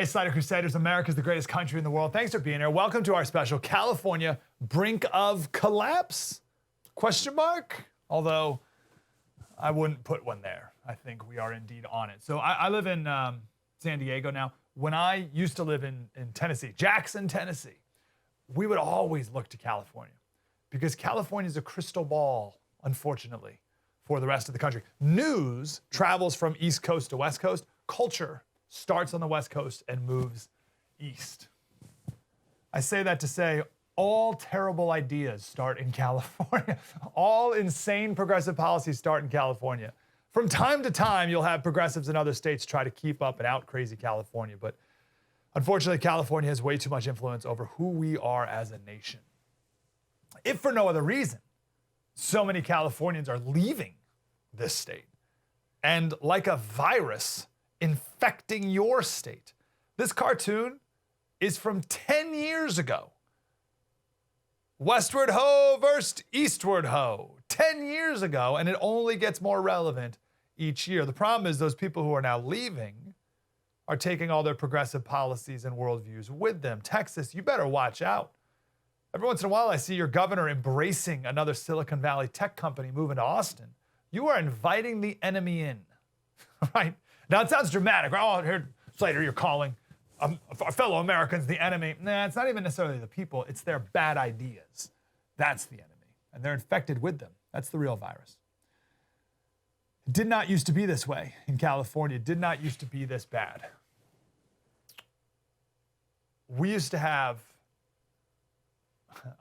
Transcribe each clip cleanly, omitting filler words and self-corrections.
Hey, Slater Crusaders, America's the greatest country in the world. Thanks for being here. Welcome to our special California brink of collapse? Question mark? Although I wouldn't put one there. I think we are indeed on it. So I live in San Diego now. When I used to live in Tennessee, Jackson, Tennessee, we would always look to California because California is a crystal ball, unfortunately, for the rest of the country. News travels from East Coast to West Coast. Culture starts on the West Coast and moves east. I say that to say all terrible ideas start in California. All insane progressive policies start in California. From time to time, you'll have progressives in other states try to keep up and out crazy California, but unfortunately, California has way too much influence over who we are as a nation. If for no other reason, so many Californians are leaving this state. And like a virus, infecting your state. This cartoon is from 10 years ago. Westward ho versus eastward ho. 10 years ago, and it only gets more relevant each year. The problem is those people who are now leaving are taking all their progressive policies and worldviews with them. Texas, you better watch out. Every once in a while, I see your governor embracing another Silicon Valley tech company moving to Austin. You are inviting the enemy in, right? Now, it sounds dramatic. Oh, here, Slater, you're calling our fellow Americans the enemy. Nah, it's not even necessarily the people. It's their bad ideas. That's the enemy. And they're infected with them. That's the real virus. It did not used to be this way in California. It did not used to be this bad. We used to have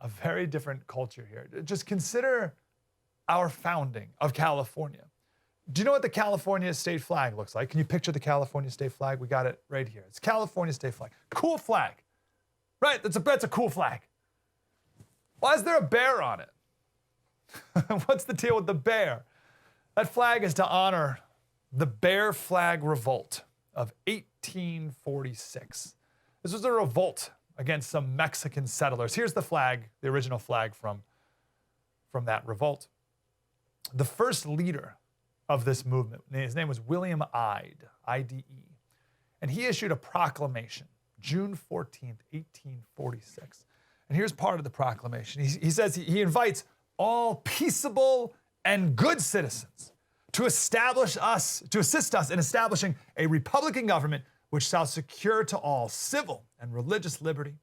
a very different culture here. Just consider our founding of California. Do you know what the California state flag looks like? Can you picture the California state flag? We got it right here. It's California state flag. Cool flag. Right, that's a cool flag. Why is there a bear on it? What's the deal with the bear? That flag is to honor the Bear Flag Revolt of 1846. This was a revolt against some Mexican settlers. Here's the flag, the original flag from that revolt. The first leader of this movement, his name was William Ide, I-D-E, and he issued a proclamation, June 14th, 1846. And here's part of the proclamation. He says he invites all peaceable and good citizens to assist us in establishing a Republican government which shall secure to all civil and religious liberty,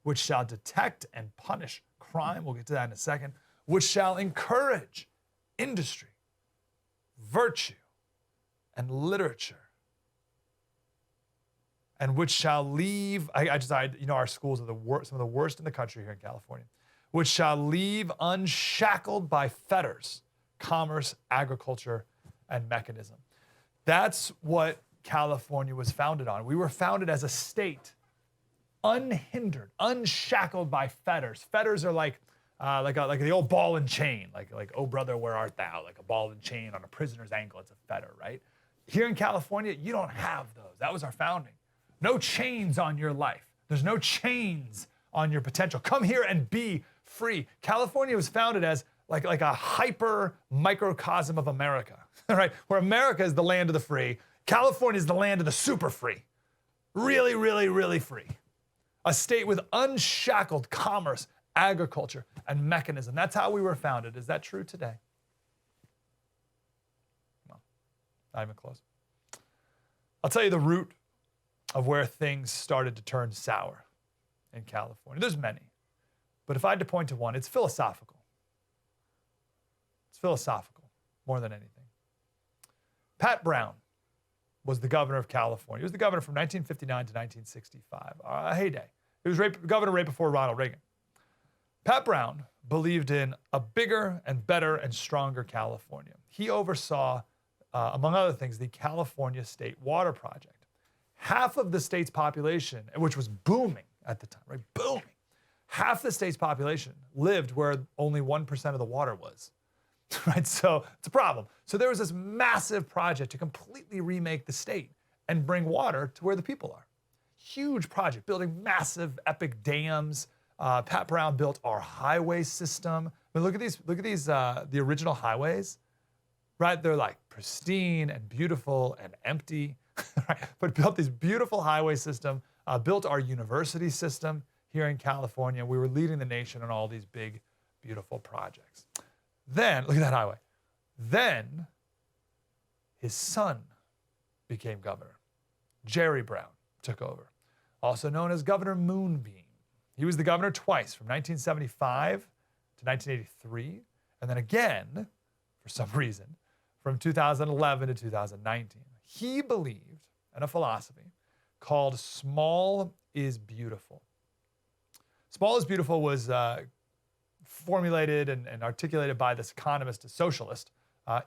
which shall detect and punish crime, we'll get to that in a second, which shall encourage industry, virtue, and literature, and which shall leave, our schools are some of the worst in the country here in California, which shall leave unshackled by fetters, commerce, agriculture, and mechanism. That's what California was founded on. We were founded as a state, unhindered, unshackled by fetters. Fetters are like the old ball and chain, like oh brother, where art thou? Like a ball and chain on a prisoner's ankle. It's a fetter, right? Here in California, you don't have those. That was our founding. No chains on your life. There's no chains on your potential. Come here and be free. California was founded as like a hyper microcosm of America, right? Where America is the land of the free. California is the land of the super free. Really, really, really free. A state with unshackled commerce, agriculture, and mechanism. That's how we were founded. Is that true today? No, not even close. I'll tell you the root of where things started to turn sour in California. There's many, but if I had to point to one, it's philosophical. It's philosophical more than anything. Pat Brown was the governor of California. He was the governor from 1959 to 1965, a heyday. He was governor right before Ronald Reagan. Pat Brown believed in a bigger and better and stronger California. He oversaw, among other things, the California State Water Project. Half of the state's population, which was booming at the time, right? Booming. Half the state's population lived where only 1% of the water was, right? So it's a problem. So there was this massive project to completely remake the state and bring water to where the people are. Huge project, building massive, epic dams. Pat Brown built our highway system. I mean, look at these, the original highways, right? They're like pristine and beautiful and empty, right? But built this beautiful highway system, built our university system here in California. We were leading the nation on all these big, beautiful projects. Then, look at that highway. Then, his son became governor. Jerry Brown took over, also known as Governor Moonbeam. He was the governor twice, from 1975 to 1983, and then again, for some reason, from 2011 to 2019. He believed in a philosophy called small is beautiful. Small is beautiful was formulated and articulated by this economist, a socialist,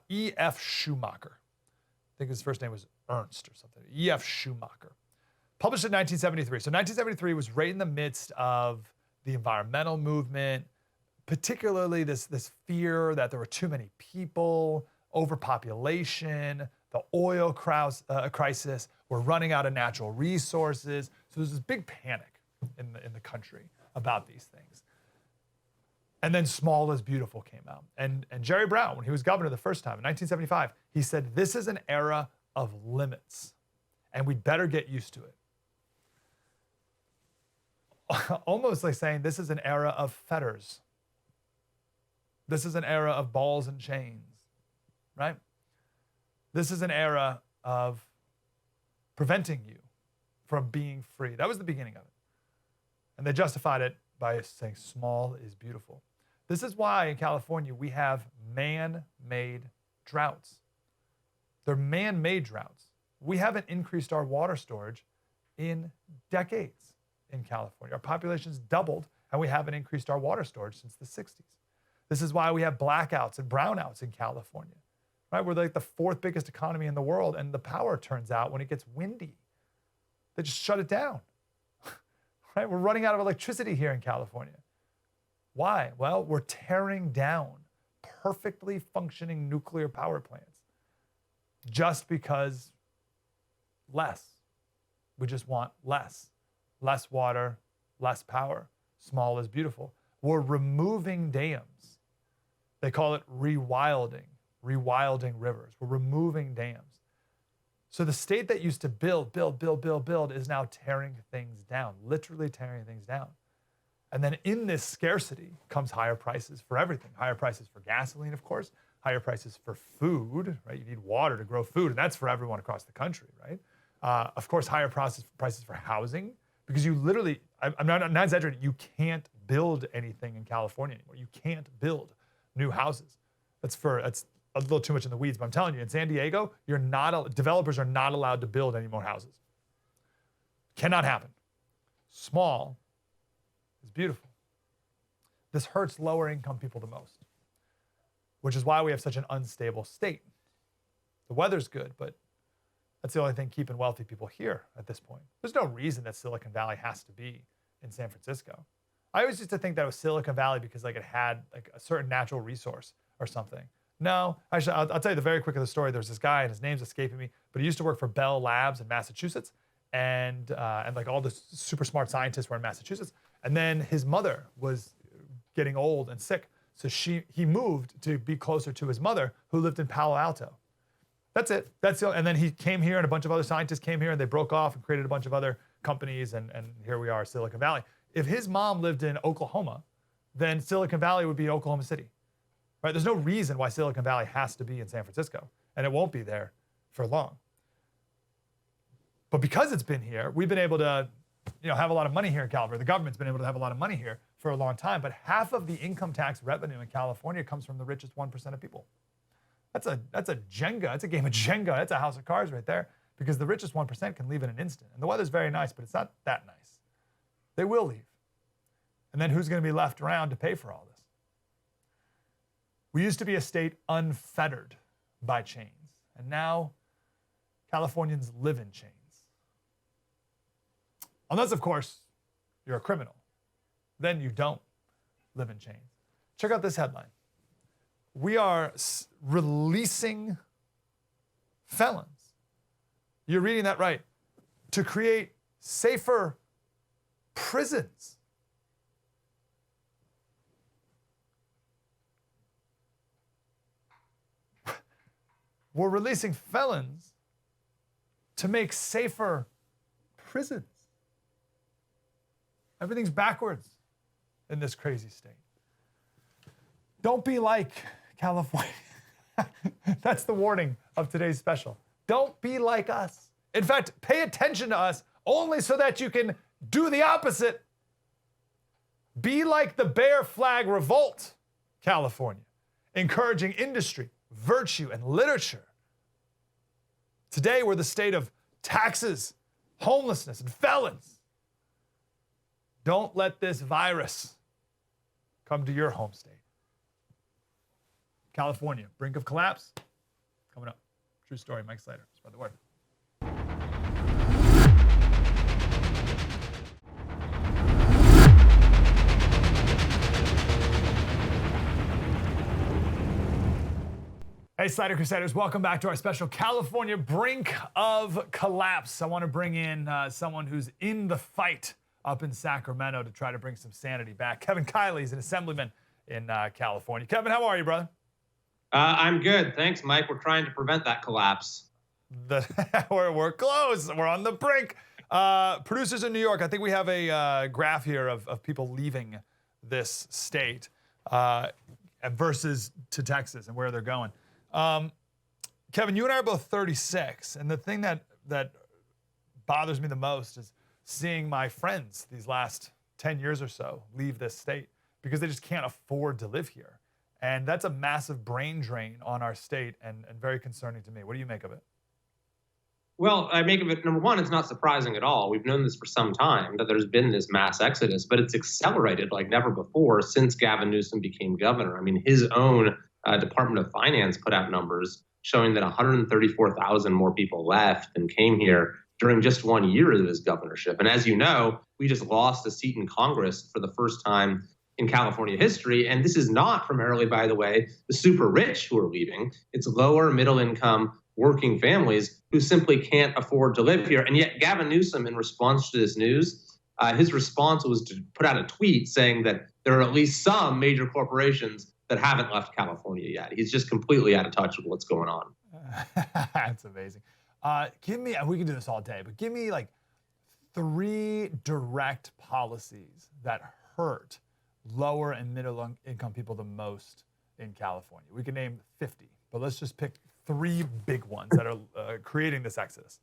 E.F. Schumacher. I think his first name was Ernst or something. E.F. Schumacher. Published in 1973. So 1973 was right in the midst of the environmental movement, particularly this fear that there were too many people, overpopulation, the oil crisis, we're running out of natural resources. So there's this big panic in the country about these things. And then Small is Beautiful came out. And Jerry Brown, when he was governor the first time in 1975, he said, this is an era of limits, and we'd better get used to it. Almost like saying this is an era of fetters. This is an era of balls and chains, right? This is an era of preventing you from being free. That was the beginning of it. And they justified it by saying small is beautiful. This is why in California we have man-made droughts. They're man-made droughts. We haven't increased our water storage in decades in California. Our population's doubled, and we haven't increased our water storage since the 60s. This is why we have blackouts and brownouts in California, right? We're like the fourth biggest economy in the world, and the power turns out when it gets windy. They just shut it down, right? We're running out of electricity here in California. Why? Well, we're tearing down perfectly functioning nuclear power plants just because less. We just want less. Less water, less power. Small is beautiful. We're removing dams. They call it rewilding rivers. We're removing dams. So the state that used to build is now tearing things down, literally tearing things down. And then in this scarcity comes higher prices for everything. Higher prices for gasoline, of course. Higher prices for food, right? You need water to grow food, and that's for everyone across the country, right? Of course, higher prices for housing, because you literally, I'm not exaggerating, you can't build anything in California anymore. You can't build new houses. That's a little too much in the weeds, but I'm telling you, in San Diego, developers are not allowed to build any more houses. Cannot happen. Small is beautiful. This hurts lower income people the most, which is why we have such an unstable state. The weather's good, but that's the only thing keeping wealthy people here at this point. There's no reason that Silicon Valley has to be in San Francisco. I always used to think that it was Silicon Valley because it had a certain natural resource or something. No, actually, I'll tell you the very quick of the story. There's this guy, and his name's escaping me, but he used to work for Bell Labs in Massachusetts, and all the super smart scientists were in Massachusetts. And then his mother was getting old and sick, so he moved to be closer to his mother, who lived in Palo Alto. That's it. And then he came here, and a bunch of other scientists came here, and they broke off and created a bunch of other companies, and here we are, Silicon Valley. If his mom lived in Oklahoma, then Silicon Valley would be Oklahoma City, right? There's no reason why Silicon Valley has to be in San Francisco, and it won't be there for long. But because it's been here, we've been able to, have a lot of money here in California. The government's been able to have a lot of money here for a long time, but half of the income tax revenue in California comes from the richest 1% of people. That's a Jenga. That's a game of Jenga. That's a house of cards right there, because the richest 1% can leave in an instant. And the weather's very nice, but it's not that nice. They will leave. And then who's going to be left around to pay for all this? We used to be a state unfettered by chains, and now Californians live in chains. Unless, of course, you're a criminal. Then you don't live in chains. Check out this headline. We are releasing felons. You're reading that right. To create safer prisons. We're releasing felons to make safer prisons. Everything's backwards in this crazy state. Don't be like California. That's the warning of today's special. Don't be like us. In fact, pay attention to us only so that you can do the opposite. Be like the Bear Flag Revolt, California, encouraging industry, virtue, and literature. Today, we're the state of taxes, homelessness, and felons. Don't let this virus come to your home state. California, brink of collapse. Coming up. True story, Mike Slater. Spread the word. Hey, Slater Crusaders, welcome back to our special California Brink of Collapse. I want to bring in someone who's in the fight up in Sacramento to try to bring some sanity back. Kevin Kiley is an assemblyman in California. Kevin, how are you, brother? I'm good. Thanks, Mike. We're trying to prevent that collapse. We're close. We're on the brink. Producers in New York, I think we have a graph here of people leaving this state versus to Texas and where they're going. Kevin, you and I are both 36, and the thing that bothers me the most is seeing my friends these last 10 years or so leave this state because they just can't afford to live here. And that's a massive brain drain on our state and very concerning to me. What do you make of it? Well, I make of it, number one, it's not surprising at all. We've known this for some time, that there's been this mass exodus, but it's accelerated like never before since Gavin Newsom became governor. I mean, his own Department of Finance put out numbers showing that 134,000 more people left and came here during just 1 year of his governorship. And as you know, we just lost a seat in Congress for the first time in California history. And this is not primarily, by the way, the super rich who are leaving. It's lower middle income working families who simply can't afford to live here. And yet Gavin Newsom, in response to this news, his response was to put out a tweet saying that there are at least some major corporations that haven't left California yet. He's just completely out of touch with what's going on. That's amazing. We can do this all day, but give me like 3 direct policies that hurt lower and middle income people the most in California. We can name 50, but let's just pick 3 big ones that are creating this exodus.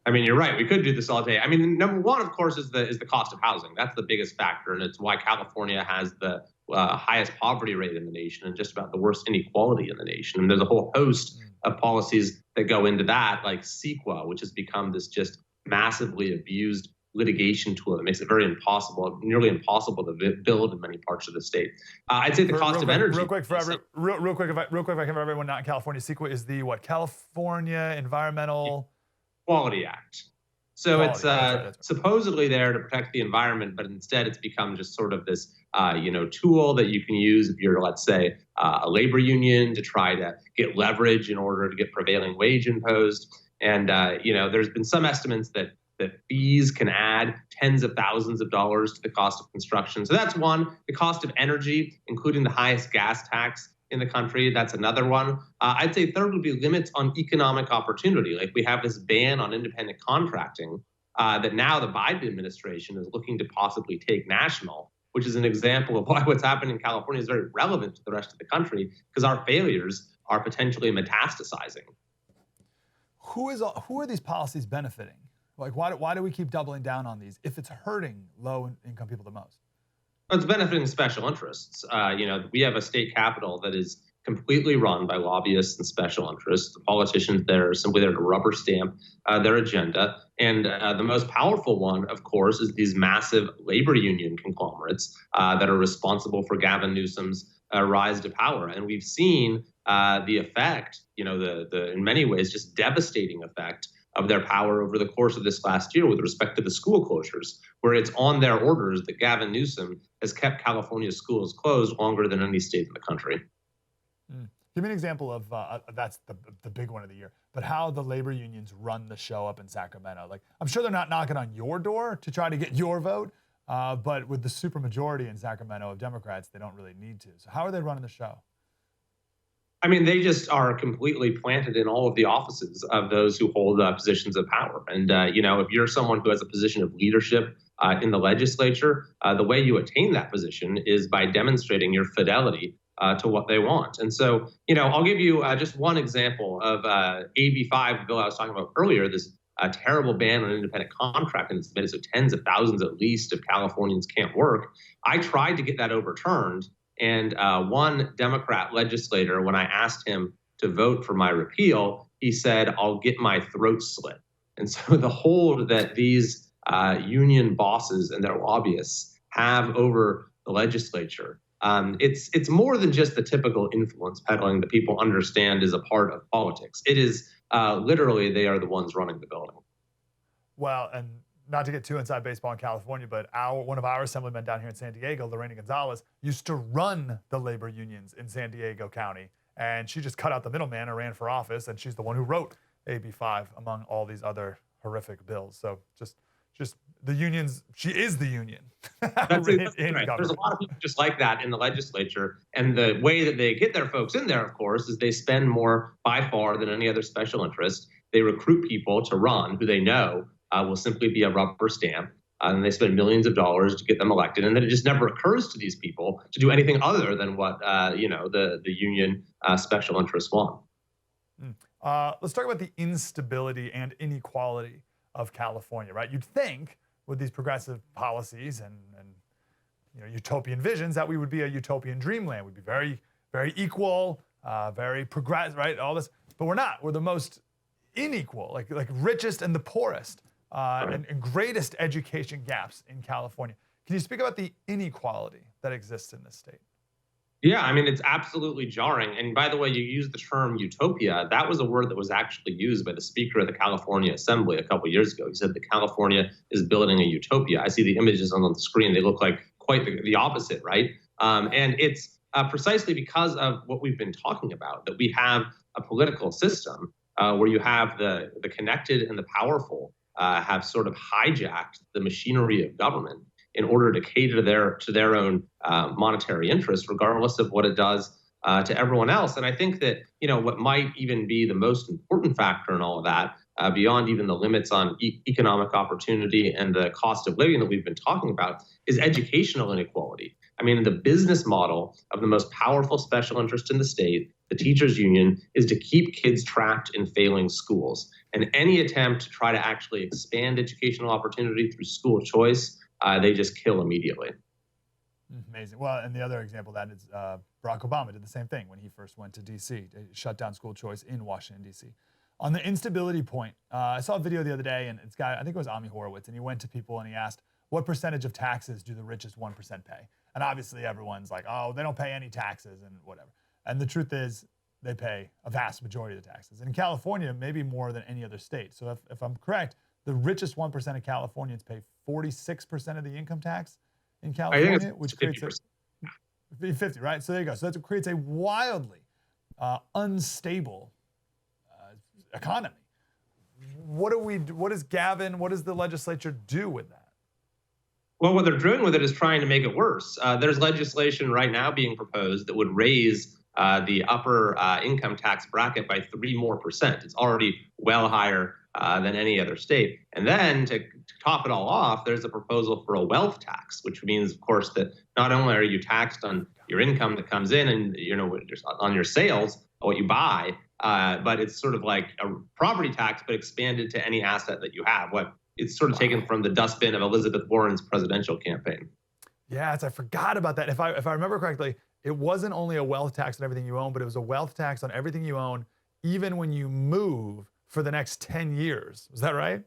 I mean, you're right. We could do this all day. I mean, number one, of course, is the cost of housing. That's the biggest factor, and it's why California has the highest poverty rate in the nation and just about the worst inequality in the nation. And there's a whole host of policies that go into that, like CEQA, which has become this just massively abused litigation tool that makes it very impossible, nearly impossible to build in many parts of the state. I'd say the cost of energy. Real quick, if I can for everyone not in California, CEQA is the what? California Environmental Quality Act. So it's supposedly there to protect the environment, but instead it's become just sort of this, tool that you can use if you're, let's say, a labor union to try to get leverage in order to get prevailing wage imposed. And there's been some estimates that fees can add tens of thousands of dollars to the cost of construction. So that's one. The cost of energy, including the highest gas tax in the country, that's another one. I'd say third would be limits on economic opportunity. Like we have this ban on independent contracting that now the Biden administration is looking to possibly take national, which is an example of why what's happening in California is very relevant to the rest of the country, because our failures are potentially metastasizing. Who are these policies benefiting? Like, why do we keep doubling down on these if it's hurting low-income people the most? It's benefiting special interests. We have a state capital that is completely run by lobbyists and special interests. The politicians there are simply there to rubber stamp their agenda. And the most powerful one, of course, is these massive labor union conglomerates that are responsible for Gavin Newsom's rise to power. And we've seen the effect, the in many ways just devastating effect of their power over the course of this last year with respect to the school closures, where it's on their orders that Gavin Newsom has kept California schools closed longer than any state in the country. Give me an example of, that's the big one of the year, but how the labor unions run the show up in Sacramento. Like, I'm sure they're not knocking on your door to try to get your vote, but with the supermajority in Sacramento of Democrats, they don't really need to. So how are they running the show? I mean, they just are completely planted in all of the offices of those who hold positions of power. And, if you're someone who has a position of leadership in the legislature, the way you attain that position is by demonstrating your fidelity to what they want. And so, I'll give you just one example of AB5, the bill I was talking about earlier, this terrible ban on independent contracting that's admitted, so tens of thousands at least of Californians can't work. I tried to get that overturned. And one Democrat legislator, when I asked him to vote for my repeal, he said, "I'll get my throat slit." And so the hold that these union bosses and their lobbyists have over the legislature, it's more than just the typical influence peddling that people understand is a part of politics. It is literally they are the ones running the building. Well, and not to get too inside baseball in California, but one of our assemblymen down here in San Diego, Lorena Gonzalez, used to run the labor unions in San Diego County. And she just cut out the middleman and ran for office. And she's the one who wrote AB5 among all these other horrific bills. So just the unions, she is the union. That's right. There's a lot of people just like that in the legislature. And the way that they get their folks in there, of course, is they spend more by far than any other special interest. They recruit people to run who they know will simply be a rubber stamp. And they spend millions of dollars to get them elected. And then it just never occurs to these people to do anything other than what, the union special interests want. Let's talk about the instability and inequality of California, right? You'd think with these progressive policies and utopian visions that we would be a utopian dreamland. We'd be very, very equal, very progressive, right? All this, but we're not. We're the most unequal, like richest and the poorest. And greatest education gaps in California. Can you speak about the inequality that exists in this state? Yeah, I mean, it's absolutely jarring. And by the way, you used the term utopia. That was a word that was actually used by the Speaker of the California Assembly a couple of years ago. He said that California is building a utopia. I see the images on the screen. They look like quite the opposite, right? And it's precisely because of what we've been talking about, that we have a political system where you have the connected and the powerful have sort of hijacked the machinery of government in order to cater to their own monetary interests, regardless of what it does to everyone else. And I think that what might even be the most important factor in all of that, beyond even the limits on economic opportunity and the cost of living that we've been talking about, is educational inequality. I mean, the business model of the most powerful special interest in the state, the teachers union, is to keep kids trapped in failing schools. And any attempt to try to actually expand educational opportunity through school choice, they just kill immediately. Amazing. Well, and the other example of that is Barack Obama did the same thing when he first went to D.C., to shut down school choice in Washington, D.C. On the instability point, I saw a video the other day, and I think it was Ami Horowitz, and he went to people and he asked, what percentage of taxes do the richest 1% pay? And obviously everyone's like, oh, they don't pay any taxes and whatever. And the truth is, they pay a vast majority of the taxes. And in California, maybe more than any other state. So if I'm correct, the richest 1% of Californians pay 46% of the income tax in California, which creates 50, right? So there you go. So that creates a wildly unstable economy. What does the legislature do with that? Well, what they're doing with it is trying to make it worse. There's legislation right now being proposed that would raise the upper income tax bracket by 3% more. It's already well higher than any other state. And then to top it all off, there's a proposal for a wealth tax, which means, of course, that not only are you taxed on your income that comes in and on your sales, what you buy, but it's sort of like a property tax, but expanded to any asset that you have. It's sort of taken from the dustbin of Elizabeth Warren's presidential campaign. Yes, I forgot about that. If I remember correctly, it wasn't only a wealth tax on everything you own, but it was a wealth tax on everything you own, even when you move for the next 10 years. Is that right?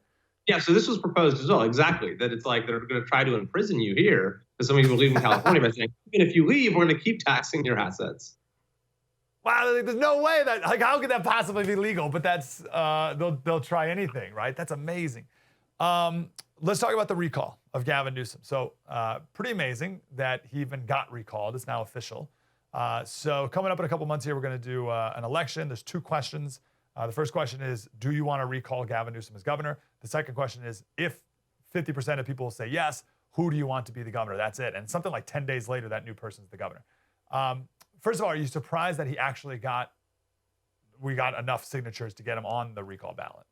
Yeah, so this was proposed as well, exactly. That it's like they're going to try to imprison you here, because some people leave in California by saying, even if you leave, we're going to keep taxing your assets. Wow, there's no way that, how could that possibly be legal? But that's, they'll try anything, right? That's amazing. Let's talk about the recall of Gavin Newsom. So pretty amazing that he even got recalled. It's now official. So coming up in a couple months here, we're going to do an election. There's two questions. The first question is, do you want to recall Gavin Newsom as governor? The second question is, if 50% of people say yes, who do you want to be the governor? That's it. And something like 10 days later, that new person's the governor. First of all, are you surprised that we got enough signatures to get him on the recall ballot?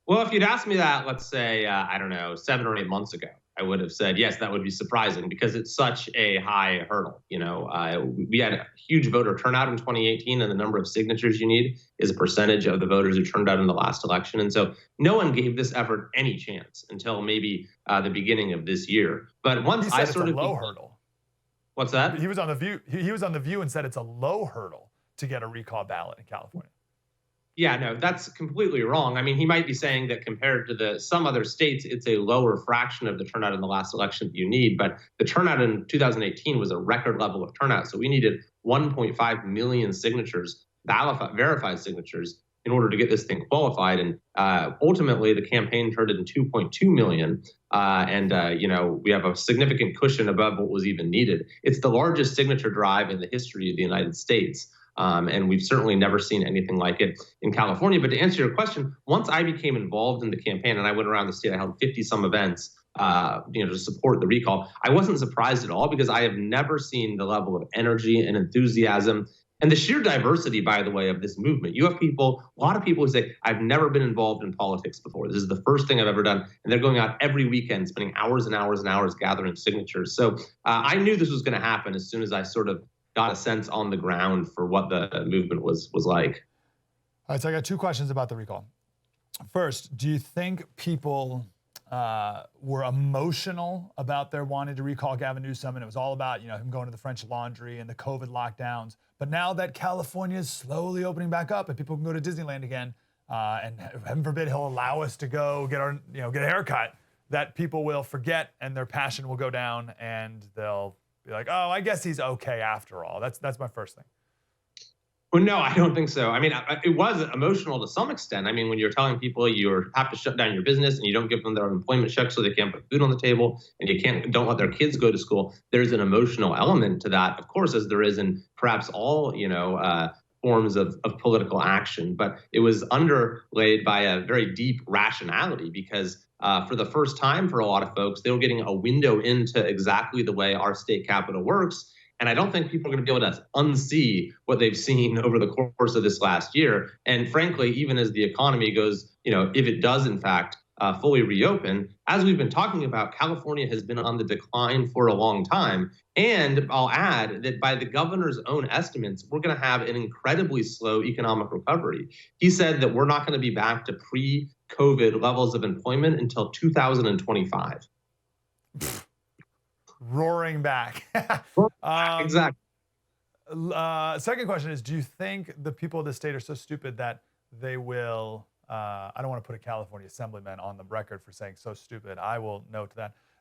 Well, if you'd asked me that, let's say, 7 or 8 months ago, I would have said, yes, that would be surprising because it's such a high hurdle. We had a huge voter turnout in 2018, and the number of signatures you need is a percentage of the voters who turned out in the last election. And so no one gave this effort any chance until maybe the beginning of this year. But once I sort of low hurdle. What's that? He was on the View. He was on the View and said it's a low hurdle to get a recall ballot in California. Yeah, no, that's completely wrong. I mean, he might be saying that compared to some other states, it's a lower fraction of the turnout in the last election that you need. But the turnout in 2018 was a record level of turnout. So we needed 1.5 million signatures, verified signatures, in order to get this thing qualified. And ultimately, the campaign turned in 2.2 million. We have a significant cushion above what was even needed. It's the largest signature drive in the history of the United States. And we've certainly never seen anything like it in California. But to answer your question, once I became involved in the campaign and I went around the state, I held 50-some events, to support the recall. I wasn't surprised at all because I have never seen the level of energy and enthusiasm and the sheer diversity, by the way, of this movement. You have a lot of people who say, I've never been involved in politics before. This is the first thing I've ever done. And they're going out every weekend, spending hours and hours and hours gathering signatures. So I knew this was going to happen as soon as I sort of got a sense on the ground for what the movement was like. All right, so I got two questions about the recall. First, do you think people were emotional about their wanting to recall Gavin Newsom, and it was all about him going to the French Laundry and the COVID lockdowns? But now that California is slowly opening back up and people can go to Disneyland again, and heaven forbid he'll allow us to go get a haircut, that people will forget and their passion will go down and they'll be like, oh, I guess he's okay after all. That's my first thing. Well, no, I don't think so. I mean, it was emotional to some extent. I mean, when you're telling people you have to shut down your business and you don't give them their unemployment check so they can't put food on the table and don't let their kids go to school, there's an emotional element to that, of course, as there is in perhaps all, forms of political action. But it was underlaid by a very deep rationality because for the first time for a lot of folks, they were getting a window into exactly the way our state capitol works. And I don't think people are going to be able to unsee what they've seen over the course of this last year. And frankly, even as the economy goes, if it does, in fact, fully reopen, as we've been talking about, California has been on the decline for a long time. And I'll add that by the governor's own estimates, we're going to have an incredibly slow economic recovery. He said that we're not going to be back to pre-COVID levels of employment until 2025. Roaring back. Exactly. Second question is, do you think the people of the state are so stupid that they will, I don't want to put a California Assemblyman on the record for saying so stupid, I will note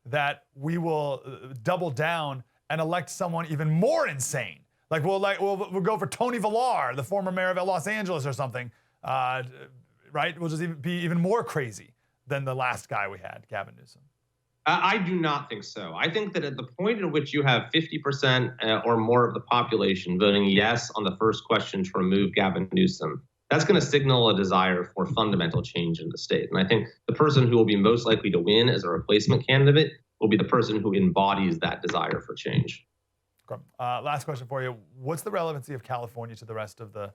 that we will double down and elect someone even more insane. Like we'll go for Tony Villar, the former mayor of Los Angeles or something, right? We'll just be even more crazy than the last guy we had, Gavin Newsom. I do not think so. I think that at the point in which you have 50% or more of the population voting yes on the first question to remove Gavin Newsom, that's going to signal a desire for fundamental change in the state. And I think the person who will be most likely to win as a replacement candidate will be the person who embodies that desire for change. Okay. Last question for you. What's the relevancy of California to the rest of the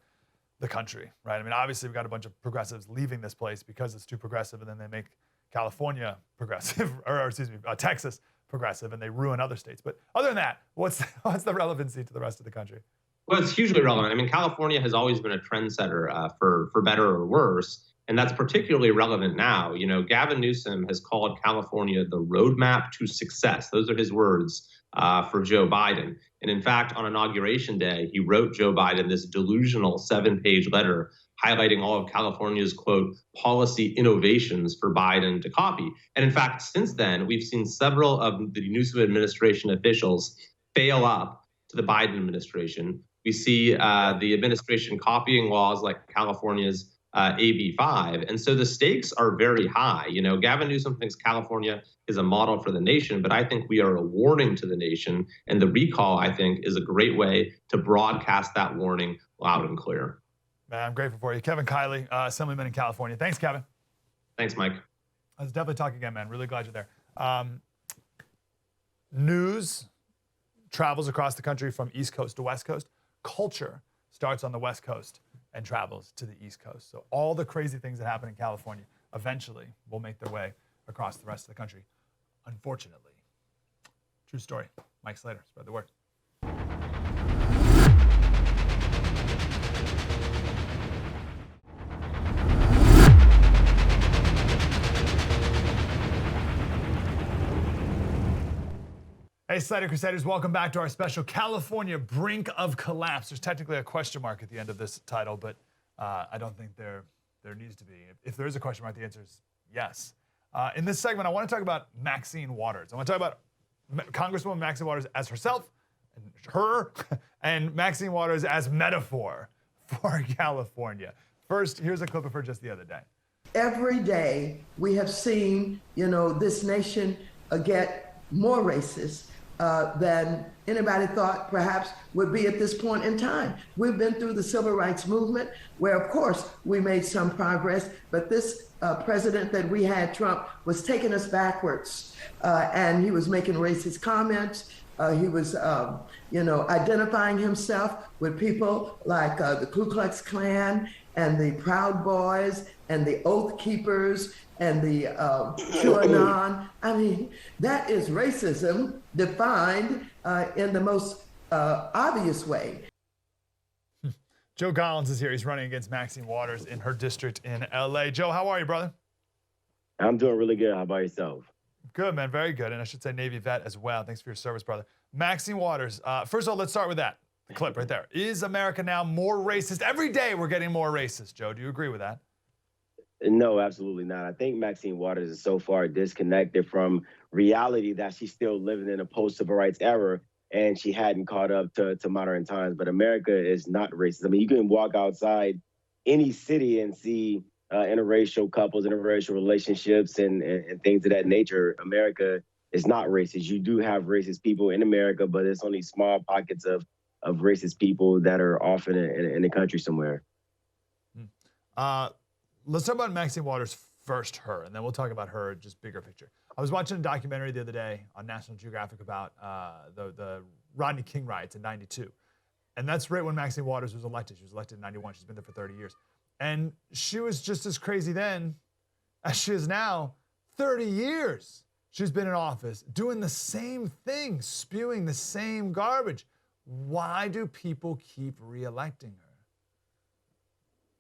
country, right? I mean, obviously we've got a bunch of progressives leaving this place because it's too progressive, and then they make California progressive, Texas progressive, and they ruin other states. But other than that, what's the relevancy to the rest of the country? Well, it's hugely relevant. I mean, California has always been a trendsetter for better or worse, and that's particularly relevant now. Gavin Newsom has called California the roadmap to success. Those are his words for Joe Biden. And in fact, on Inauguration Day, he wrote Joe Biden this delusional 7-page letter highlighting all of California's, quote, policy innovations for Biden to copy. And in fact, since then, we've seen several of the Newsom administration officials fail up to the Biden administration. We see the administration copying laws like California's AB 5. And so the stakes are very high. Gavin Newsom thinks California is a model for the nation, but I think we are a warning to the nation. And the recall, I think, is a great way to broadcast that warning loud and clear. Man, I'm grateful for you. Kevin Kiley, Assemblyman in California. Thanks, Kevin. Thanks, Mike. Let's definitely talk again, man. Really glad you're there. News travels across the country from East Coast to West Coast. Culture starts on the West Coast and travels to the East Coast. So all the crazy things that happen in California eventually will make their way across the rest of the country. unfortunately. True story. Mike Slater, spread the word. Hey, Slater Crusaders, welcome back to our special California Brink of Collapse. There's technically a question mark at the end of this title, but I don't think there needs to be. If there is a question mark, the answer is yes. In this segment, I want to talk about Maxine Waters. I want to talk about Congresswoman Maxine Waters as herself, and her, and Maxine Waters as metaphor for California. First, here's a clip of her just the other day. Every day we have seen, this nation get more racist than anybody thought perhaps would be at this point in time. We've been through the civil rights movement where, of course, we made some progress, but this president that we had, Trump, was taking us backwards, and he was making racist comments. He was, identifying himself with people like the Ku Klux Klan and the Proud Boys and the Oath Keepers and the QAnon. I mean, that is racism defined in the most obvious way. Joe Collins is here. He's running against Maxine Waters in her district in LA. Joe, how are you, brother? I'm doing really good. How about yourself? Good, man. Very good. And I should say Navy vet as well. Thanks for your service, brother. Maxine Waters. First of all, let's start with that. The clip right there. Is America now more racist? Every day we're getting more racist. Joe, do you agree with that? No, absolutely not. I think Maxine Waters is so far disconnected from reality that she's still living in a post-civil rights era, and she hadn't caught up to modern times. But America is not racist. I mean, you can walk outside any city and see interracial couples, interracial relationships, and things of that nature. America is not racist. You do have racist people in America, but it's only small pockets of racist people that are often in the country somewhere. Let's talk about Maxine Waters first, her, and then we'll talk about her just bigger picture. I was watching a documentary the other day on National Geographic about the Rodney King riots in '92. And that's right when Maxine Waters was elected. She was elected in '91. She's been there for 30 years. And she was just as crazy then as she is now. 30 years she's been in office doing the same thing, spewing the same garbage. Why do people keep reelecting her?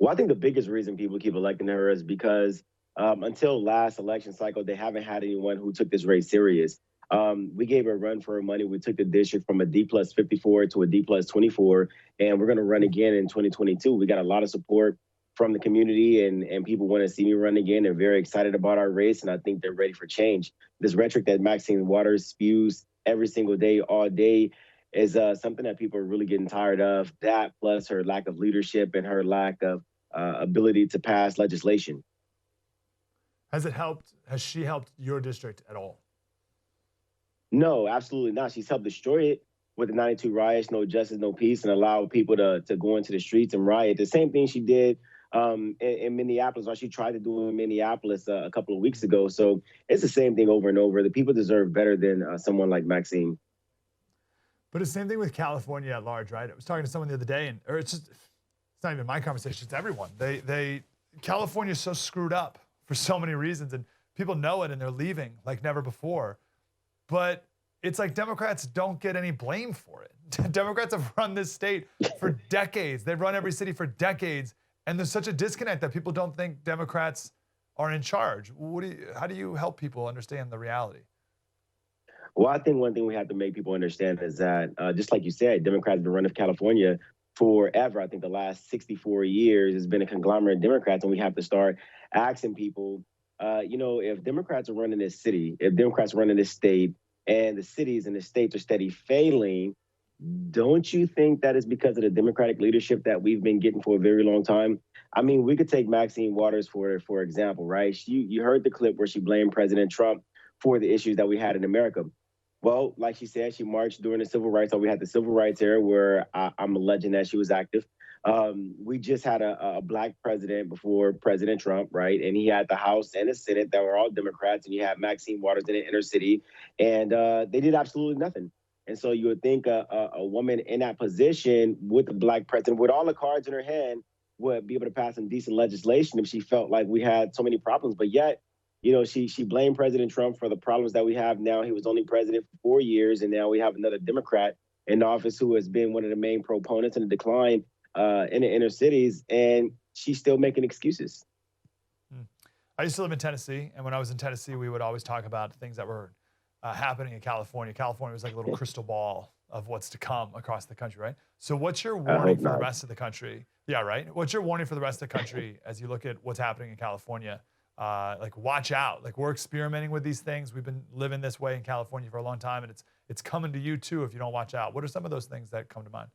Well, I think the biggest reason people keep electing her is because until last election cycle, they haven't had anyone who took this race serious. We gave her a run for her money. We took the district from a D+ 54 to a D+ 24, and we're going to run again in 2022. We got a lot of support from the community, and people want to see me run again. They're very excited about our race, and I think they're ready for change. This rhetoric that Maxine Waters spews every single day, all day, is something that people are really getting tired of. That plus her lack of leadership and her lack of ability to pass legislation. Has she helped your district at all? No, absolutely not. She's helped destroy it with the 92 riots, no justice, no peace, and allow people to go into the streets and riot. The same thing she did in Minneapolis, or she tried to do in Minneapolis a couple of weeks ago. So it's the same thing over and over. The people deserve better than someone like Maxine. But it's the same thing with California at large, right? I was talking to someone the other day, or it's not even my conversation, it's everyone. California's so screwed up for so many reasons, and people know it, and they're leaving like never before. But it's like Democrats don't get any blame for it. Democrats have run this state for decades. They've run every city for decades, and there's such a disconnect that people don't think Democrats are in charge. How do you help people understand the reality? Well, I think one thing we have to make people understand is that, just like you said, Democrats have been running California forever. I think the last 64 years has been a conglomerate of Democrats, and we have to start asking people, if Democrats are running this city, if Democrats are running this state, and the cities and the states are steady failing, don't you think that is because of the Democratic leadership that we've been getting for a very long time? I mean, we could take Maxine Waters for example, right? You heard the clip where she blamed President Trump for the issues that we had in America. Well, like she said, she marched during the civil rights. So we had the civil rights era where I'm alleging that she was active. We just had a black president before President Trump, right? And he had the House and the Senate that were all Democrats, and you had Maxine Waters in the inner city, and they did absolutely nothing. And so you would think a woman in that position with the black president, with all the cards in her hand, would be able to pass some decent legislation if she felt like we had so many problems. But yet, She blamed President Trump for the problems that we have now. He was only president for 4 years, and now we have another Democrat in office who has been one of the main proponents in the decline in the inner cities, and she's still making excuses. I used to live in Tennessee, and when I was in Tennessee, we would always talk about things that were happening in California. California was like a little crystal ball of what's to come across the country, right? So what's your warning for the rest of the country? Yeah, right? What's your warning for the rest of the country as you look at what's happening in California? Like, watch out. Like, we're experimenting with these things. We've been living this way in California for a long time, and it's coming to you too if you don't watch out. What are some of those things that come to mind?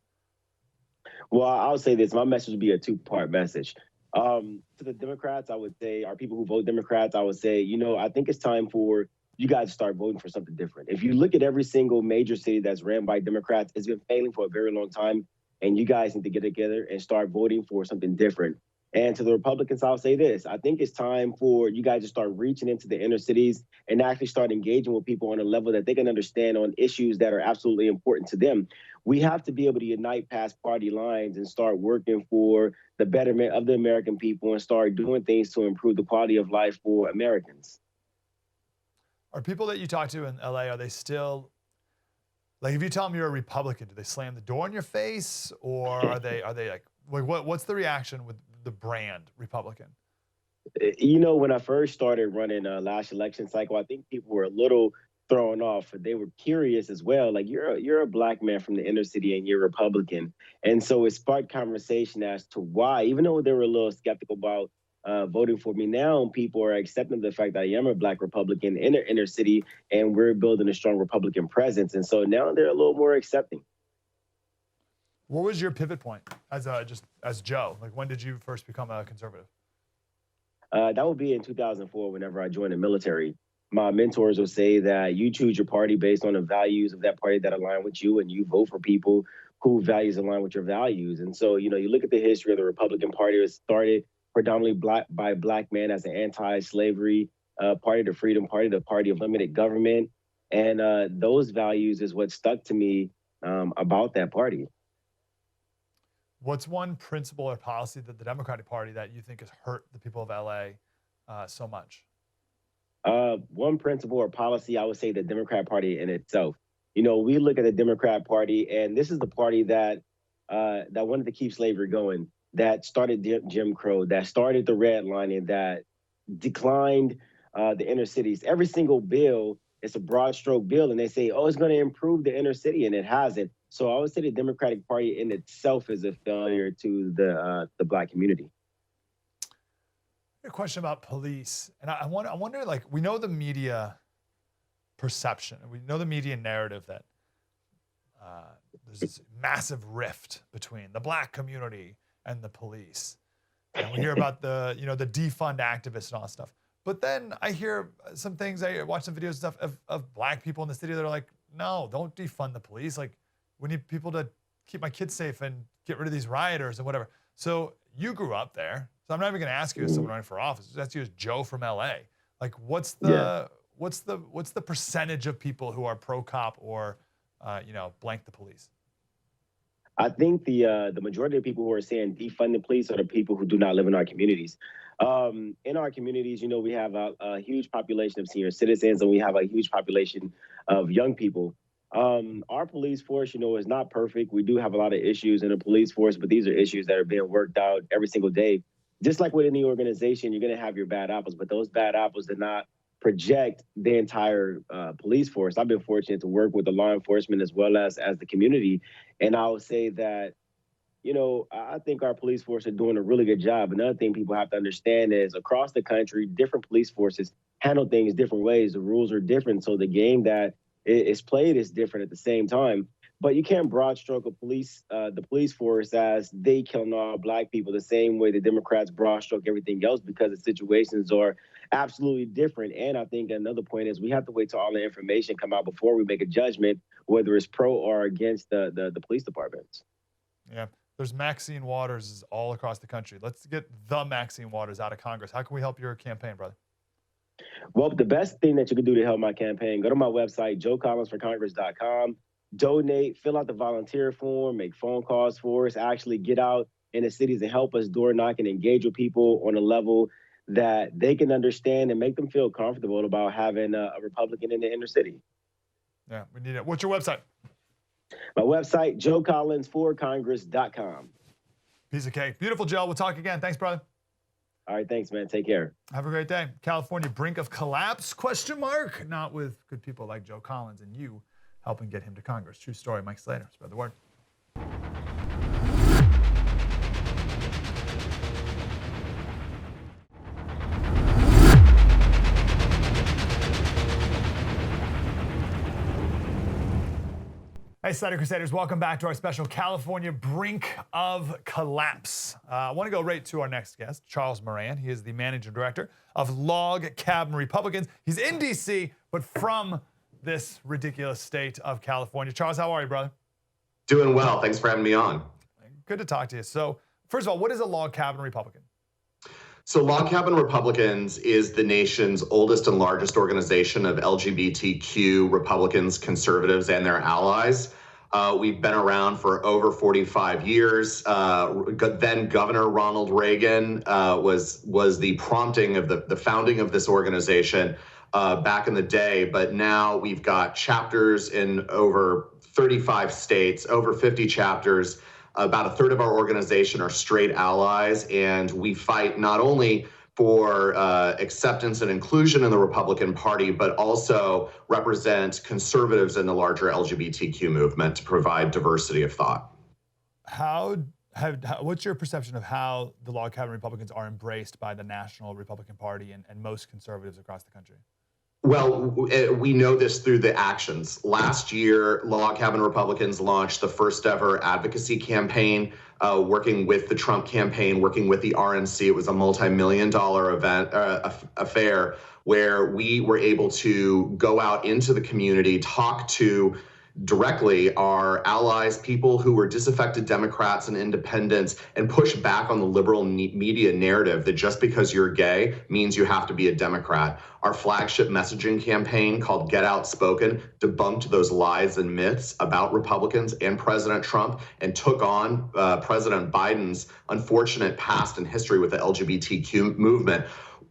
Well, I'll say this. My message would be a two-part message. To the Democrats, I would say, our people who vote Democrats, I would say, I think it's time for you guys to start voting for something different. If you look at every single major city that's ran by Democrats, it's been failing for a very long time. And you guys need to get together and start voting for something different. And to the Republicans, I'll say this. I think it's time for you guys to start reaching into the inner cities and actually start engaging with people on a level that they can understand on issues that are absolutely important to them. We have to be able to unite past party lines and start working for the betterment of the American people and start doing things to improve the quality of life for Americans. Are people that you talk to in LA, are they still, like, if you tell them you're a Republican, do they slam the door in your face, or are they like what's the reaction with the brand Republican? When I first started running last election cycle, I think people were a little thrown off. They were curious as well. Like, you're a black man from the inner city and you're Republican. And so it sparked conversation as to why, even though they were a little skeptical about voting for me. Now people are accepting the fact that I am a black Republican in the inner city, and we're building a strong Republican presence. And so now they're a little more accepting. What was your pivot point as Joe? Like, when did you first become a conservative? That would be in 2004, whenever I joined the military. My mentors would say that you choose your party based on the values of that party that align with you, and you vote for people who values align with your values. And so, you look at the history of the Republican Party. It started predominantly by black men as an anti-slavery party, the Freedom Party, the party of limited government. And those values is what stuck to me about that party. What's one principle or policy that the Democratic Party that you think has hurt the people of LA so much? One principle or policy, I would say the Democrat Party in itself. We look at the Democrat Party, and this is the party that wanted to keep slavery going, that started Jim Crow, that started the redlining, that declined the inner cities. Every single bill, it's a broad stroke bill, and they say, oh, it's going to improve the inner city, and it hasn't. So I would say the Democratic Party in itself is a failure to the black community. A question about police, and I wonder, like, we know the media perception, and we know the media narrative that there's this massive rift between the black community and the police, and we hear about the defund activists and all that stuff. But then I hear some things, I watch some videos and stuff of black people in the city that are like, no, don't defund the police. Like, we need people to keep my kids safe and get rid of these rioters and whatever. So you grew up there. So I'm not even going to ask you as someone running for office. Just ask you as Joe from LA. Like, what's the percentage of people who are pro cop or blank the police? I think the majority of people who are saying defund the police are the people who do not live in our communities. In our communities, we have a huge population of senior citizens, and we have a huge population of young people. Our police force, is not perfect. We do have a lot of issues in the police force, but these are issues that are being worked out every single day. Just like with any organization, you're going to have your bad apples, but those bad apples did not project the entire police force. I've been fortunate to work with the law enforcement as well as the community. And I would say that, I think our police force are doing a really good job. Another thing people have to understand is across the country, different police forces handle things different ways. The rules are different. So the game that is played is different at the same time. But you can't broad stroke the police force as they killing all black people the same way the Democrats broad stroke everything else, because the situations are absolutely different. And I think another point is we have to wait till all the information come out before we make a judgment, whether it's pro or against the police departments. Yeah. There's Maxine Waters all across the country. Let's get the Maxine Waters out of Congress. How can we help your campaign, brother? Well, the best thing that you can do to help my campaign, go to my website, joecollinsforcongress.com. Donate, fill out the volunteer form, make phone calls for us, actually get out in the cities and help us door knock and engage with people on a level that they can understand and make them feel comfortable about having a Republican in the inner city. Yeah, we need it. What's your website? My website, joecollinsforcongress.com. Piece of cake. Beautiful, Joe. We'll talk again. Thanks, brother. All right, thanks, man. Take care. Have a great day. California brink of collapse? Question mark. Not with good people like Joe Collins and you helping get him to Congress. True story. Mike Slater. Spread the word. Hey, Slater Crusaders, welcome back to our special California brink of collapse. I want to go right to our next guest, Charles Moran. He is the managing director of Log Cabin Republicans. He's in D.C., but from this ridiculous state of California. Charles, how are you, brother? Doing well. Thanks for having me on. Good to talk to you. So, first of all, what is a Log Cabin Republican? So Log Cabin Republicans is the nation's oldest and largest organization of LGBTQ Republicans, conservatives, and their allies. We've been around for over 45 years. Then Governor Ronald Reagan was the prompting of the founding of this organization back in the day. But now we've got chapters in over 35 states, over 50 chapters. About a third of our organization are straight allies, and we fight not only for acceptance and inclusion in the Republican Party, but also represent conservatives in the larger LGBTQ movement to provide diversity of thought. What's your perception of how the Log Cabin Republicans are embraced by the national Republican Party and most conservatives across the country? Well, we know this through the actions. Last year, Log Cabin Republicans launched the first ever advocacy campaign, working with the Trump campaign, working with the RNC. It was a multi-million-dollar affair where we were able to go out into the community, talk to directly our allies, people who were disaffected Democrats and independents, and push back on the liberal media narrative that just because you're gay means you have to be a Democrat. Our flagship messaging campaign called Get Outspoken debunked those lies and myths about Republicans and President Trump and took on President Biden's unfortunate past and history with the LGBTQ movement.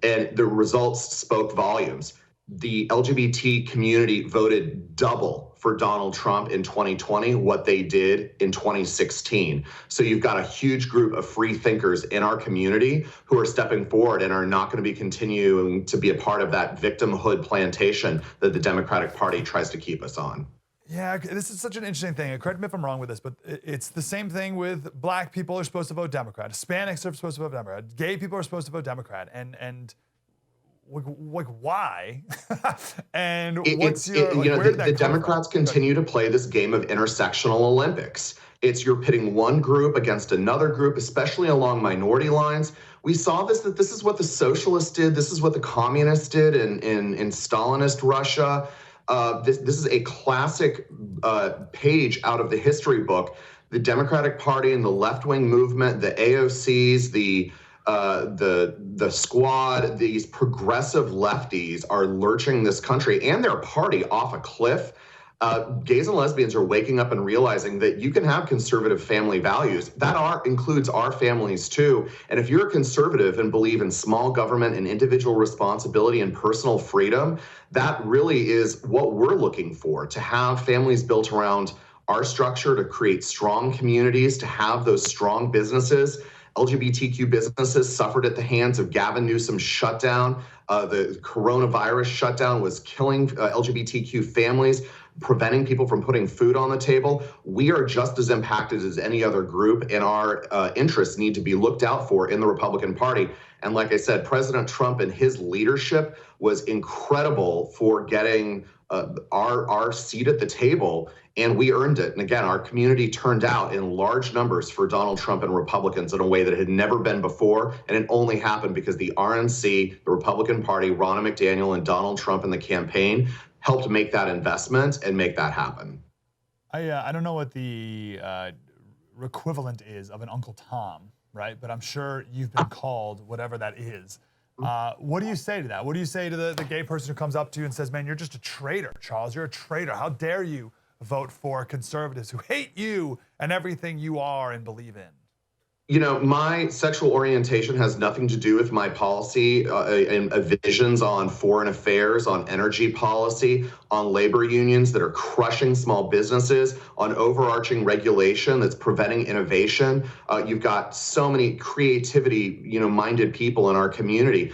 And the results spoke volumes. The LGBT community voted double for Donald Trump in 2020 what they did in 2016. So you've got a huge group of free thinkers in our community who are stepping forward and are not going to be continuing to be a part of that victimhood plantation that the Democratic Party tries to keep us on. Yeah, this is such an interesting thing. Correct me if I'm wrong with this, but it's the same thing with black people are supposed to vote Democrat, Hispanics are supposed to vote Democrat, gay people are supposed to vote Democrat, and like why? And what's the Democrats continue to play this game of intersectional Olympics. It's you're pitting one group against another group, especially along minority lines. We saw that this is what the socialists did. This is what the communists did in Stalinist Russia. This is a classic page out of the history book. The Democratic Party and the left-wing movement, the AOCs, the squad, these progressive lefties are lurching this country and their party off a cliff. Gays and lesbians are waking up and realizing that you can have conservative family values. That includes our families too. And if you're a conservative and believe in small government and individual responsibility and personal freedom, that really is what we're looking for, to have families built around our structure, to create strong communities, to have those strong businesses. LGBTQ businesses suffered at the hands of Gavin Newsom's shutdown. The coronavirus shutdown was killing LGBTQ families, preventing people from putting food on the table. We are just as impacted as any other group, and our interests need to be looked out for in the Republican Party. And like I said, President Trump and his leadership was incredible for getting our seat at the table, and we earned it. And again, our community turned out in large numbers for Donald Trump and Republicans in a way that had never been before, and it only happened because the RNC, the Republican Party, Ronna McDaniel, and Donald Trump in the campaign helped make that investment and make that happen. I don't know what the equivalent is of an Uncle Tom, right? But I'm sure you've been called whatever that is. What do you say to that? What do you say to the gay person who comes up to you and says, man, you're just a traitor, Charles, you're a traitor. How dare you vote for conservatives who hate you and everything you are and believe in? You know, my sexual orientation has nothing to do with my policy and visions on foreign affairs, on energy policy, on labor unions that are crushing small businesses, on overarching regulation that's preventing innovation. You've got so many creativity, minded people in our community.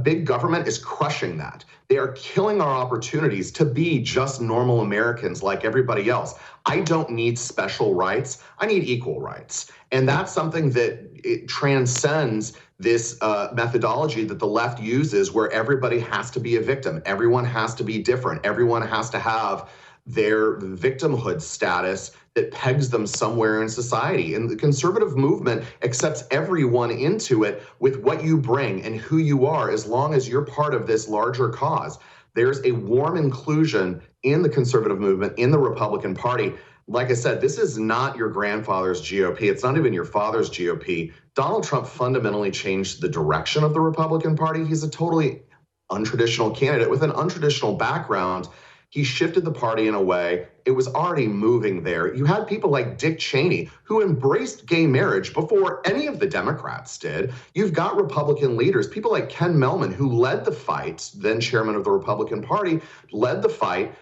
Big government is crushing that. They are killing our opportunities to be just normal Americans like everybody else. I don't need special rights. I need equal rights. And that's something that it transcends this methodology that the left uses, where everybody has to be a victim. Everyone has to be different. Everyone has to have their victimhood status that pegs them somewhere in society. And the conservative movement accepts everyone into it with what you bring and who you are, as long as you're part of this larger cause. There's a warm inclusion in the conservative movement, in the Republican Party. Like I said, this is not your grandfather's GOP. It's not even your father's GOP. Donald Trump fundamentally changed the direction of the Republican Party. He's a totally untraditional candidate with an untraditional background. He shifted the party in a way it was already moving there. You had people like Dick Cheney, who embraced gay marriage before any of the Democrats did. You've got Republican leaders, people like Ken Mellman, who led the fight, then chairman of the Republican Party, led the fight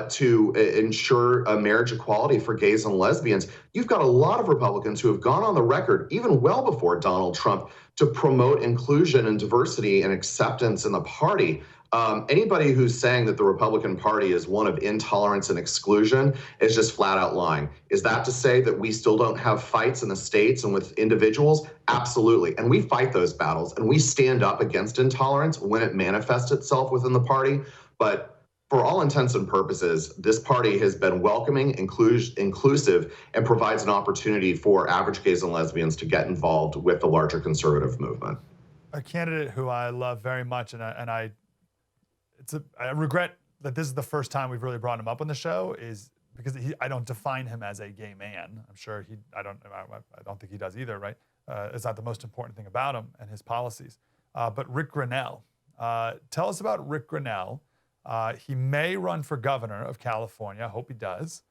to ensure marriage equality for gays and lesbians. You've got a lot of Republicans who have gone on the record, even well before Donald Trump, to promote inclusion and diversity and acceptance in the party. Anybody who's saying that the Republican Party is one of intolerance and exclusion is just flat out lying. Is that to say that we still don't have fights in the states and with individuals? Absolutely. And we fight those battles, and we stand up against intolerance when it manifests itself within the party. But for all intents and purposes, this party has been welcoming, inclusive, and provides an opportunity for average gays and lesbians to get involved with the larger conservative movement. A candidate who I love very much, and I regret that this is the first time we've really brought him up on the show, is because I don't define him as a gay man. I'm sure I don't think he does either, right? It's not the most important thing about him and his policies. But Rick Grinnell, tell us about Rick Grinnell. He may run for governor of California. I hope he does.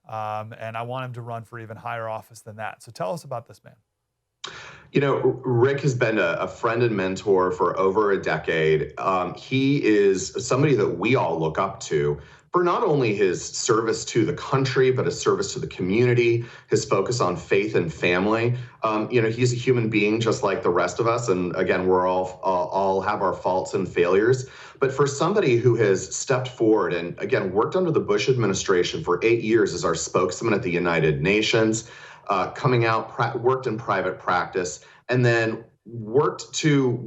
And I want him to run for even higher office than that. So tell us about this man. You know, Rick has been a friend and mentor for over a decade. He is somebody that we all look up to for not only his service to the country, but his service to the community, his focus on faith and family. He's a human being just like the rest of us. And again, we're all have our faults and failures. But for somebody who has stepped forward and, again, worked under the Bush administration for 8 years as our spokesman at the United Nations, coming out, worked in private practice, and then worked to,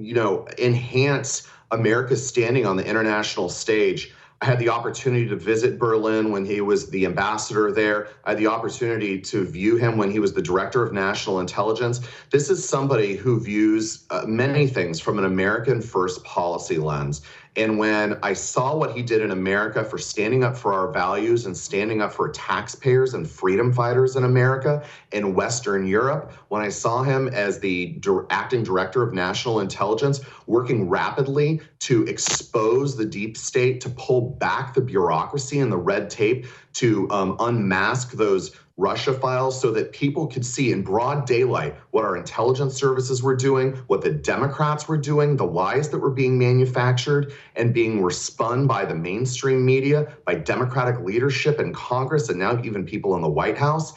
enhance America's standing on the international stage. I had the opportunity to visit Berlin when he was the ambassador there. I had the opportunity to view him when he was the director of national intelligence. This is somebody who views many things from an American first policy lens. And when I saw what he did in America for standing up for our values and standing up for taxpayers and freedom fighters in America and Western Europe, when I saw him as the acting director of national intelligence, working rapidly to expose the deep state, to pull back the bureaucracy and the red tape, to unmask those Russia files so that people could see in broad daylight what our intelligence services were doing, what the Democrats were doing, the lies that were being manufactured and being respun by the mainstream media, by Democratic leadership in Congress, and now even people in the White House.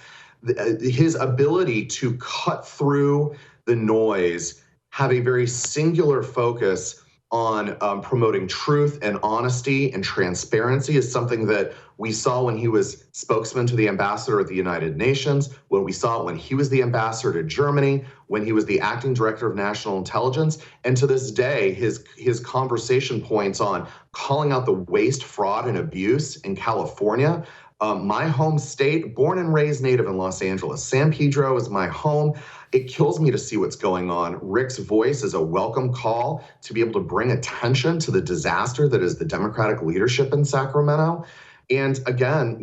His ability to cut through the noise, have a very singular focus on promoting truth and honesty and transparency is something that we saw when he was spokesman to the ambassador at the United Nations, when we saw it when he was the ambassador to Germany, when he was the acting director of national intelligence. And to this day, his conversation points on calling out the waste, fraud, and abuse in California. My home state, born and raised native in Los Angeles. San Pedro is my home. It kills me to see what's going on. Rick's voice is a welcome call to be able to bring attention to the disaster that is the Democratic leadership in Sacramento. And again,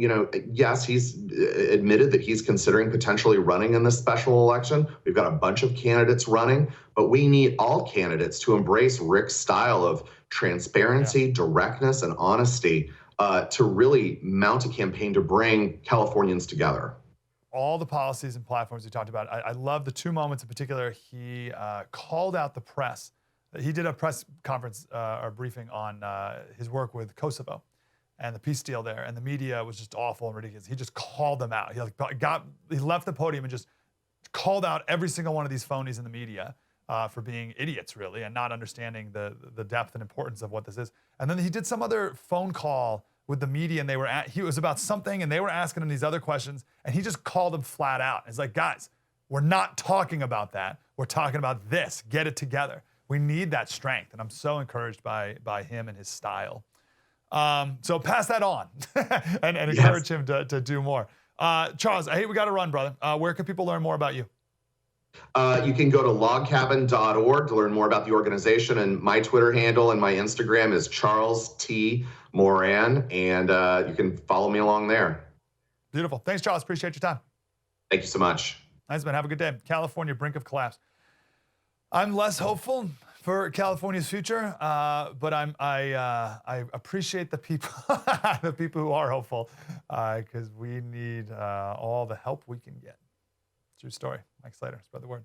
yes, he's admitted that he's considering potentially running in this special election. We've got a bunch of candidates running, but we need all candidates to embrace Rick's style of transparency, directness, and honesty to really mount a campaign to bring Californians together. all the policies and platforms he talked about. I love the 2 moments in particular. He called out the press. He did a press conference or briefing on his work with Kosovo and the peace deal there, and the media was just awful and ridiculous. He just called them out. He left the podium and just called out every single one of these phonies in the media for being idiots, really, and not understanding the depth and importance of what this is. And then he did some other phone call with the media, and he was about something, and they were asking him these other questions, and he just called them flat out. It's like, guys, we're not talking about that. We're talking about this. Get it together. We need that strength, and I'm so encouraged by him and his style. So pass that on and encourage him to do more. Charles, I hate we got to run, brother. Where can people learn more about you? You can go to logcabin.org to learn more about the organization, and my Twitter handle and my Instagram is Charles T. Moran, and you can follow me along there. Beautiful. Thanks, Charles. Appreciate your time. Thank you so much. Nice, man. Have a good day. California, brink of collapse. I'm less hopeful for California's future, but I appreciate the people, the people who are hopeful, because we need all the help we can get. True story. Mike Slater, spread the word.